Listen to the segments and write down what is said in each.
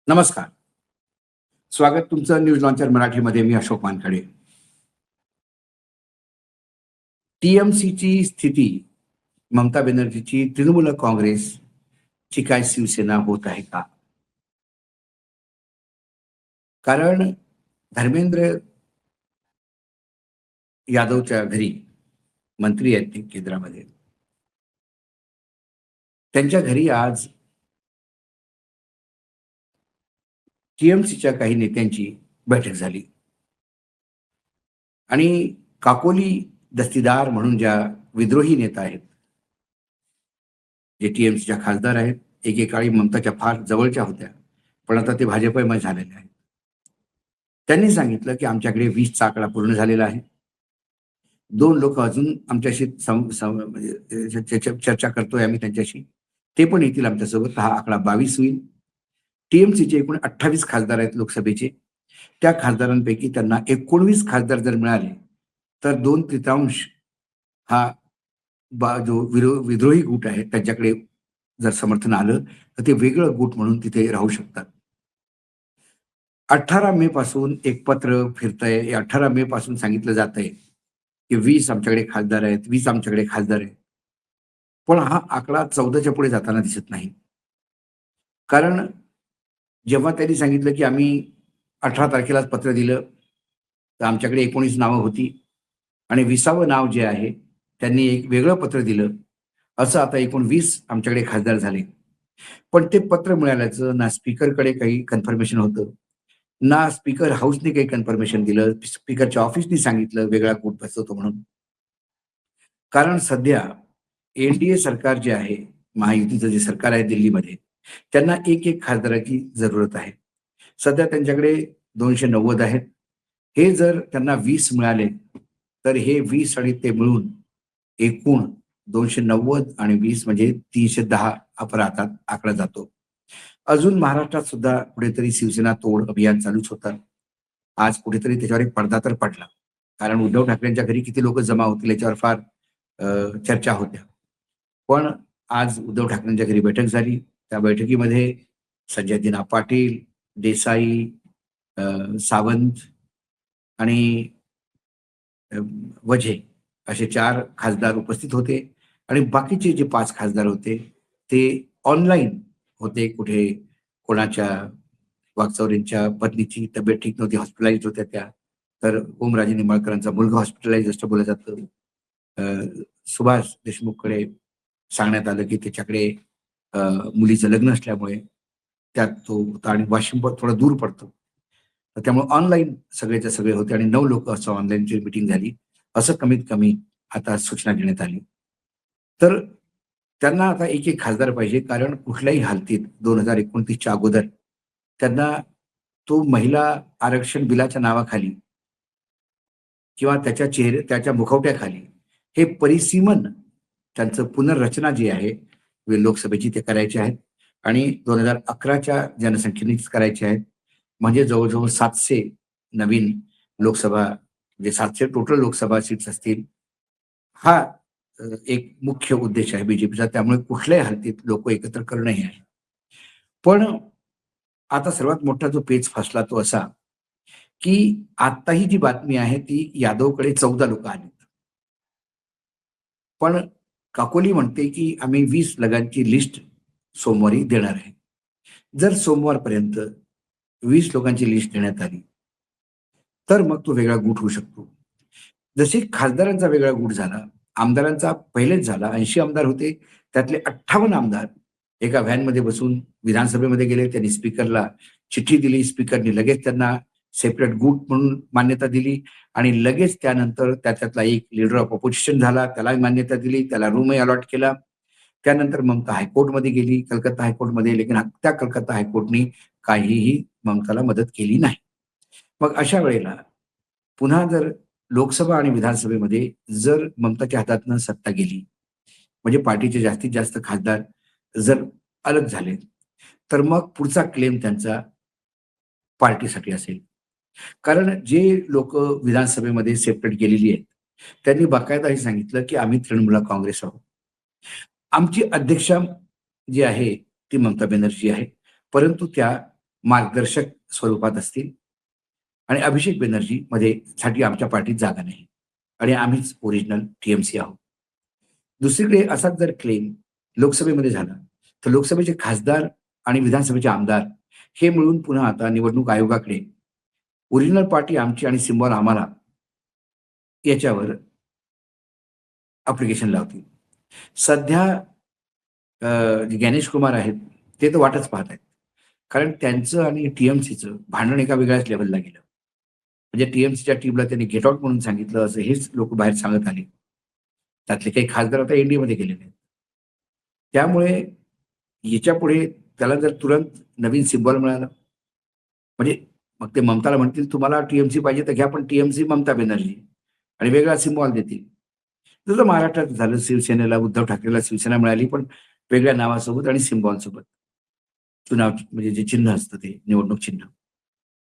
नमस्कार. स्वागत तुमचं न्यूज लॉन्चर मराठीमध्ये. मी अशोक वानखेडे. टीएमसीची स्थिती, ममता बॅनर्जीची तृणमूल काँग्रेसची काय शिवसेना होत आहे का? कारण धर्मेंद्र यादवच्या घरी मंत्री आहेत ते केंद्रामध्ये. त्यांच्या घरी आज टीएमसीच्या काही नेत्यांची बैठक झाली आणि काकोली दस्तीदार म्हणून ज्या विद्रोही नेता आहेत, जे टीएमसीच्या खासदार आहेत, एकेकाळी ममताच्या फार जवळच्या होत्या, पण आता ते भाजपमय झालेले आहेत. त्यांनी सांगितलं की आमच्याकडे 20चा आकडा पूर्ण झालेला आहे. 2 लोक अजून आमच्याशी म्हणजे चर्चा करतोय आम्ही त्यांच्याशी. ते पण येतील आमच्यासोबत. हा आकडा 22 होईल. टीएमसीचे एकूण 28 खासदार आहेत लोकसभेचे. त्या खासदारांपैकी त्यांना 19 खासदार जर मिळाले, तर 2/3 हा जो विद्रोही गुट आहे त्यांच्याकडे जर समर्थन आलं, तर ते वेगळं गुट म्हणून तिथे राहू शकतात. 18 मे पासून एक पत्र फिरतंय. 18 मे पासून सांगितलं जातंय की 20 आमच्याकडे खासदार आहेत, 20 आमच्याकडे खासदार आहेत. पण हा आकडा 14च्या पुढे जाताना दिसत नाही. कारण जेव्हा त्यांनी सांगितलं की आम्ही 18 तारखेलाच पत्र दिलं, तर आमच्याकडे 19 नावं होती आणि 20वं नाव जे आहे त्यांनी एक वेगळं पत्र दिलं. असं आता एकूण 20 आमच्याकडे खासदार झाले. पण ते पत्र मिळाल्याचं ना स्पीकरकडे काही कन्फर्मेशन होतं, ना स्पीकर हाऊसने काही कन्फर्मेशन दिलं. स्पीकरच्या ऑफिसनी सांगितलं वेगळा गुट बसवतो म्हणून. कारण सध्या एनडीए सरकार जे आहे, महायुतीचं जे सरकार आहे दिल्लीमध्ये, त्यांना एक खासदाराची जरूरत आहे. सध्या त्यांच्याकडे 290 आहेत. हे जर त्यांना 20 मिळाले, तर हे 20 आणि ते मिळून एकूण 290 आणि 20 म्हणजे 310 अपराधात आकडा जातो. अजून महाराष्ट्रात सुद्धा कुठेतरी शिवसेना तोड अभियान चालूच होतं. आज कुठेतरी त्याच्यावर एक पडदा तर पडला. कारण उद्धव ठाकरेंच्या घरी किती लोक जमा होतील याच्यावर फार चर्चा होत्या. पण आज उद्धव ठाकरेंच्या घरी बैठक झाली. त्या बैठकीमध्ये संजय दिना पाटील, देसाई, सावंत आणि वझे असे 4 खासदार उपस्थित होते आणि बाकीचे जे 5 खासदार होते ते ऑनलाईन होते. कुठे कोणाच्या वाकचौरेंच्या पत्नीची तब्येत ठीक नव्हती, हॉस्पिटलाइज होत्या त्या. तर ओमराजे निंबाळकरांचा मुलगा हॉस्पिटलाइज असं बोललं जातं. सुभाष देशमुखकडे सांगण्यात आलं की त्याच्याकडे मुलीचं लग्न असल्यामुळे त्यात तो होता आणि वाशिम थोडं दूर पडतं. तर त्यामुळे ऑनलाईन सगळेच्या सगळे होते आणि 9 लोक असं ऑनलाईनची मीटिंग झाली. असं कमीत कमी आता सूचना देण्यात आली. तर त्यांना आता एक खासदार पाहिजे. कारण कुठल्याही हालतीत 2029च्या अगोदर त्यांना तो महिला आरक्षण बिलाच्या नावाखाली किंवा त्याच्या मुखवट्याखाली हे परिसीमन त्यांचं पुनर्रचना जी आहे लोकसभेची ते करायची आहेत आणि 2011च्या जनसंख्येनेच करायचे आहेत. म्हणजे जवळजवळ 700 नवीन लोकसभा, म्हणजे 700 टोटल लोकसभा सीट्स असतील. हा एक मुख्य उद्देश आहे बीजेपीचा. त्यामुळे कुठल्याही हालतीत लोक एकत्र करणं हे आहे. पण आता सर्वात मोठा जो पेच फसला तो असा की आता ही जी बातमी आहे ती यादवकडे 14 लोक आली. पण काकोली म्हणते की आम्ही 20 लोकांची लिस्ट सोमवारी देणार आहे. जर सोमवारपर्यंत 20 लोकांची लिस्ट देण्यात आली, तर मग तो वेगळा गुट होऊ शकतो. जसे खासदारांचा वेगळा गुट झाला, आमदारांचा पहिलेच झाला. 80 आमदार होते, त्यातले 58 आमदार एका व्हॅनमध्ये बसून विधानसभेमध्ये गेले. त्यांनी स्पीकरला चिठ्ठी दिली. स्पीकरने लगेच त्यांना सेपरेट गुट म्हणून मान्यता दिली आणि लगेच त्यानंतर त्याच्यातला एक लीडर ऑफ ऑपोजिशन झाला, त्यालाही मान्यता दिली, त्याला रूमही अलॉट केला. त्यानंतर ममता हायकोर्टमध्ये गेली, कलकत्ता हायकोर्टमध्ये. लेकिन त्या कलकत्ता हायकोर्टनी काहीही ममताला मदत केली नाही. मग अशा वेळेला पुन्हा जर लोकसभा आणि विधानसभेमध्ये जर ममताच्या हातातनं सत्ता गेली, म्हणजे पार्टीचे जास्तीत जास्त खासदार जर अलग झाले, तर मग पुढचा क्लेम त्यांचा पार्टीसाठी असेल. कारण जे लोक विधानसभेमध्ये सेपरेट गेलेली आहेत, त्यांनी बाकायदा हे सांगितलं की आम्ही तृणमूल काँग्रेस आहोत. आमची अध्यक्षा जी आहे ती ममता बॅनर्जी आहे, परंतु त्या मार्गदर्शक स्वरूपात असतील आणि अभिषेक बॅनर्जी मध्ये साठी आमच्या पार्टीत जागा नाही आणि आम्हीच ओरिजिनल टीएमसी आहोत. दुसरीकडे असाच जर क्लेम लोकसभेमध्ये झाला, तर लोकसभेचे खासदार आणि विधानसभेचे आमदार हे मिळून पुन्हा आता निवडणूक आयोगाकडे ओरिजिनल पार्टी आमची आणि सिम्बॉल आम्हाला याच्यावर ॲप्लिकेशन लावतील. सध्या जे गणेश कुमार आहेत, ते तर वाटच पाहत आहेत. कारण त्यांचं आणि टीएमसीचं भांडण एका वेगळ्याच लेव्हलला गेलं. म्हणजे टीएमसीच्या टीमला त्यांनी गेट आउट म्हणून सांगितलं, असं हेच लोक बाहेर सांगत आले. त्यातले काही खासदार आता एनडीएमध्ये गेलेले आहेत. त्यामुळे याच्यापुढे त्याला जर तुरंत नवीन सिम्बॉल मिळालं, म्हणजे मग ते ममताला म्हणतील, "तुम्हाला टीएमसी पाहिजे तर घ्या, पण टीएमसी ममता बॅनर्जी" आणि वेगळा सिम्बॉल देतील. जसं महाराष्ट्रात झालं, शिवसेनेला उद्धव ठाकरेला शिवसेना मिळाली, पण वेगळ्या नावासोबत आणि सिम्बॉलसोबत. चुनाव म्हणजे जे चिन्ह असतं ते निवडणूक चिन्ह.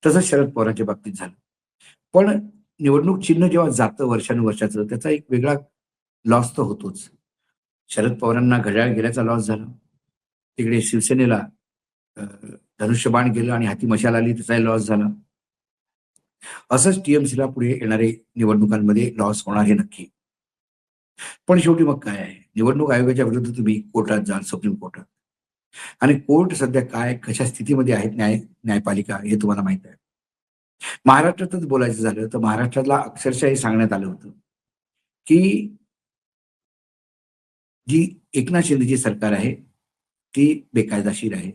तसं शरद पवारांच्या बाबतीत झालं. पण निवडणूक चिन्ह जेव्हा जातं वर्षानुवर्षाचं, त्याचा एक वेगळा लॉस तर होतोच. शरद पवारांना घड्याळ गेल्याचा लॉस झाला. तिकडे शिवसेनेला अ, धनुष्यबाण गेलं आणि हाती मशाल आली, त्याचाही लॉस झाला. असंच टीएमसीला पुढे येणारे निवडणुकांमध्ये लॉस होणार हे नक्की. पण शेवटी मग काय आहे? निवडणूक आयोगाच्या विरुद्ध तुम्ही कोर्टात जाल, सुप्रीम कोर्टात. आणि कोर्ट सध्या काय, कशा स्थितीमध्ये आहेत न्यायपालिका हे तुम्हाला माहित आहे. महाराष्ट्रातच बोलायचं झालं तर महाराष्ट्राला अक्षरशः हे सांगण्यात आलं होतं, की जी एकनाथ शिंदेची सरकार आहे, ती बेकायदेशीर आहे.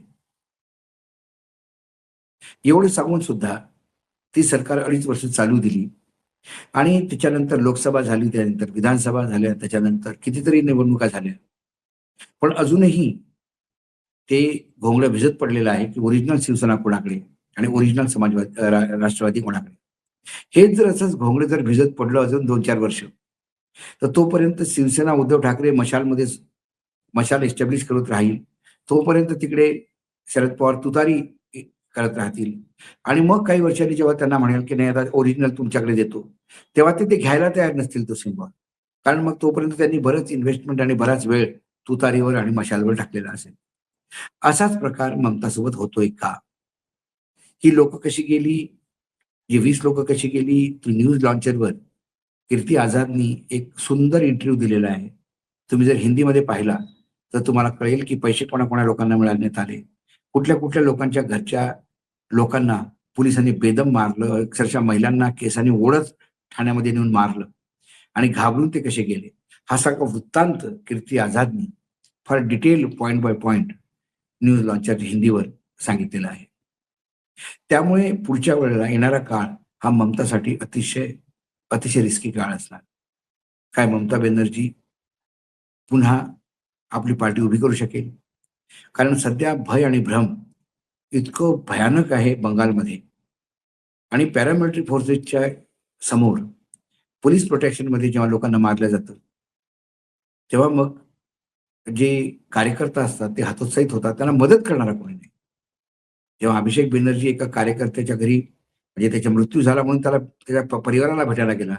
एवढं सांगून सुद्धा ती सरकार 2.5 वर्ष चालू दिली आणि त्याच्यानंतर लोकसभा झाली, त्यानंतर विधानसभा झाल्या, त्याच्यानंतर कितीतरी निवडणुका झाल्या. पण अजूनही ते भोंगळं भिजत पडलेलं आहे, की ओरिजिनल शिवसेना कोणाकडे आणि ओरिजिनल राष्ट्रवादी कोणाकडे. हेच जर असंच भोंगळं जर भिजत पडलं अजून 2-4 वर्ष, तर तोपर्यंत शिवसेना उद्धव ठाकरे मशाल एस्टॅब्लिश करत राहील. तोपर्यंत तिकडे शरद पवार तुतारी करत राहतील आणि मग काही वर्षांनी जेव्हा त्यांना म्हणेल, की नाही आता ओरिजिनल तुमच्याकडे देतो, तेव्हा ते घ्यायला तयार नसतील तो सिम्बॉल. कारण मग तोपर्यंत त्यांनी बरंच इन्व्हेस्टमेंट आणि बराच वेळ तुतारीवर आणि मशालवर टाकलेला असेल. असाच प्रकार ममतासोबत होतोय का? ही लोकं कशी गेली, ही 20 लोकं कशी गेली, ती न्यूज लॉन्चरवर कीर्ती आझादनी एक सुंदर इंटरव्ह्यू दिलेला आहे. तुम्ही जर हिंदीमध्ये पाहिला, तर तुम्हाला कळेल की पैसे कोणा-कोणा लोकांना मिळवण्यात आले. कुठल्या-कुठल्या लोकांच्या घरच्या लोकांना पोलिसांनी बेदम मारलं, अक्षरशः महिलांना केसाने ओढत ठाण्यामध्ये नेऊन मारलं आणि घाबरून ते कसे गेले. हा सगळा वृत्तांत कीर्ती आझादनी फार detail point by point news launcher हिंदीवर सांगितलेलं आहे. त्यामुळे पुढच्या वेळेला येणारा काळ हा ममतासाठी अतिशय रिस्की काळ असणार. काय ममता बॅनर्जी पुन्हा आपली पार्टी उभी करू शकेल? कारण सध्या भय आणि भ्रम इतकं भयानक आहे बंगालमध्ये आणि पॅरामिलिटरी फोर्सेसच्या समोर पोलीस प्रोटेक्शनमध्ये जेव्हा लोकांना मारलं जातं, तेव्हा मग जे कार्यकर्ता असतात ते हतोत्साहित होतात. त्यांना मदत करणारा कोणी नाही. जेव्हा अभिषेक बॅनर्जी एका कार्यकर्त्याच्या घरी म्हणजे त्याचा मृत्यू झाला म्हणून त्याला त्याच्या परिवाराला भेटायला गेला,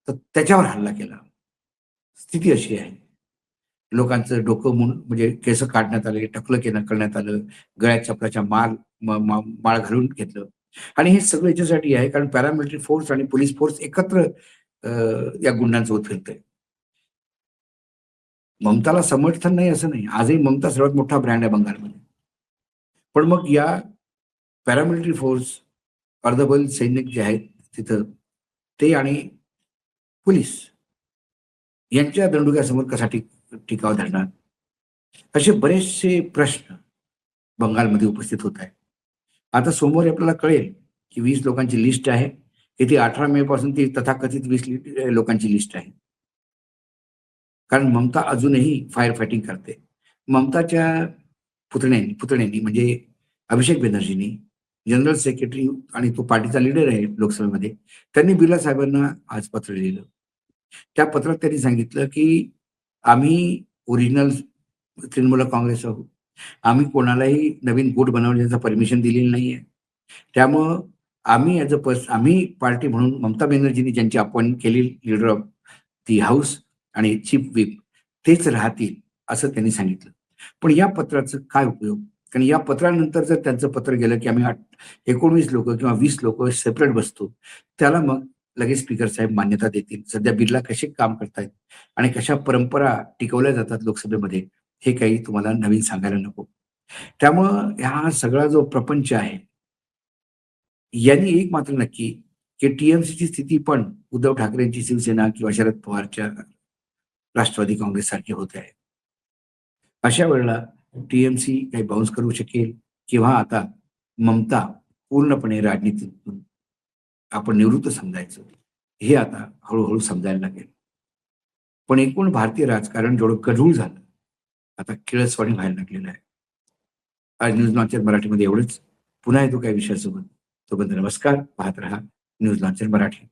तर त्याच्यावर हल्ला केला. स्थिती अशी आहे. लोकांचं डोकं म्हणजे केस काढण्यात आले, टकलं करण्यात आलं, गळ्यात चपलाच्या माळ घालून घेतलं आणि हे सगळं याच्यासाठी आहे कारण पॅरामिलिटरी फोर्स आणि पोलीस फोर्स एकत्र अ, या गुंडांसोबत फिरतंय. ममताला समर्थन नाही असं नाही. आजही ममता सर्वात मोठा ब्रँड आहे बंगालमध्ये. पण मग या पॅरामिलिटरी फोर्स, अर्धबल सैनिक जे आहेत तिथं, ते आणि पोलीस यांच्या दंडुक्यासमोर कसा टिकाव धरणार? असे बरेचसे प्रश्न बंगालमध्ये उपस्थित होत आहेत. आता सोमवारी आपल्याला कळेल, की 20 लोकांची लिस्ट आहे, की ती 18 मे पासून ती तथाकथित 20 लोकांची लिस्ट आहे. कारण ममता अजूनही फायर फायटिंग करते. ममताच्या पुतण्यांनी म्हणजे अभिषेक बॅनर्जींनी जनरल सेक्रेटरी आणि तो पार्टीचा लीडर आहे लोकसभेमध्ये, त्यांनी बिर्ला साहेबांना आज पत्र लिहिलं. त्या पत्रात त्यांनी सांगितलं, की आम्ही ओरिजिनल तृणमूल काँग्रेस आहोत. आम्ही कोणालाही नवीन गुट बनवण्याचा परमिशन दिलेली नाहीये. त्यामुळं आम्ही आम्ही पार्टी म्हणून ममता बॅनर्जींनी ज्यांची अपॉइंट केली लीडर ऑफ दी हाऊस आणि चीफ व्हिप तेच राहतील, असं त्यांनी सांगितलं. पण या पत्राचा काय उपयोग? कारण या पत्रानंतर जर त्यांचं पत्र गेलं, की आम्ही 19 लोकं किंवा 20 लोकं सेपरेट बसतो, त्याला मग लगेच स्पीकर साहेब मान्यता देतील. सध्या बिर्ला कसे काम करतायत आणि कशा परंपरा टिकवल्या जातात लोकसभेमध्ये, हे काही तुम्हाला नवीन सांगायला नको. त्यामुळं हा सगळा जो प्रपंच आहे, यांनी एक मात्र नक्की, की टी-एम-सीची स्थिती पण उद्धव ठाकरेंची शिवसेना किंवा शरद पवारच्या राष्ट्रवादी काँग्रेससारखी होते आहे. अशा वेळेला टी-एम-सी काही बाउन्स करू शकेल किंवा आता ममता पूर्णपणे राजनीतीतून आपण निवृत्त समजायचं, हे आता हळू समजायला लागेल. पण एकूण भारतीय राजकारण जेवढं गढूळ झालं, आता किळसवाणी व्हायला लागलेलं आहे. आज न्यूज लॉन्चर मराठीमध्ये एवढंच. पुन्हा येतो काही विषयासोबत. तोपर्यंत नमस्कार. पाहत रहा न्यूज लॉन्चर मराठी.